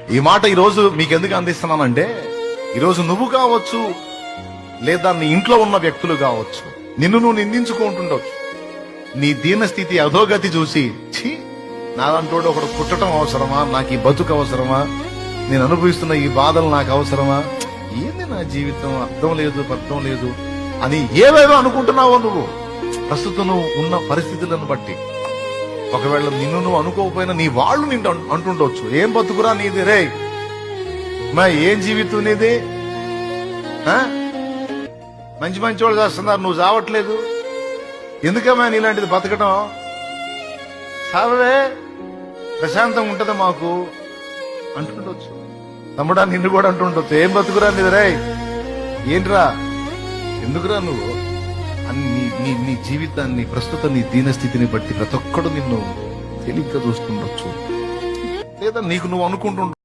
ఈ మాట ఈరోజు మీకు ఎందుకు అందిస్తున్నానంటే, ఈరోజు నువ్వు కావచ్చు, లేదా నీ ఇంట్లో ఉన్న వ్యక్తులు కావచ్చు, నిన్ను నువ్వు నిందించుకుంటుండొచ్చు. నీ దీన స్థితి అధోగతి చూసి, ఛీ, నాదంటోడు ఒకడు పుట్టడం అవసరమా, నాకు ఈ బతుకు అవసరమా, నేను అనుభవిస్తున్న ఈ బాధలు నాకు అవసరమా, ఏంది నా జీవితం, అర్థం లేదు అర్థం లేదు అని ఏవేవో అనుకుంటున్నావో నువ్వు ప్రస్తుతం నువ్వు ఉన్న పరిస్థితులను బట్టి. ఒకవేళ నిన్ను నువ్వు అనుకోకపోయినా నీ వాళ్ళు నిన్ను అంటుండొచ్చు, ఏం బతుకురా నీది రే, మా ఏం జీవితం నీది, మంచి మంచి వాళ్ళు చేస్తున్నారు, నువ్వు చావట్లేదు, ఎందుకమ్మా నీలాంటిది బతకడం, సావే ప్రశాంతంగా ఉంటది మాకు అంటుండొచ్చు. తమ్ముడా నిన్ను కూడా అంటుండొచ్చు, ఏం బతుకురా నీది రే, ఏంట్రా, ఎందుకురా నువ్వు అని నీ జీవితాన్ని ప్రస్తుతం నీ దీనస్థితిని బట్టి ప్రతి ఒక్కడు నిన్ను తేలిగ్గా చూస్తుండొచ్చు, లేదా నీకు నువ్వు అనుకుంటుండొచ్చు.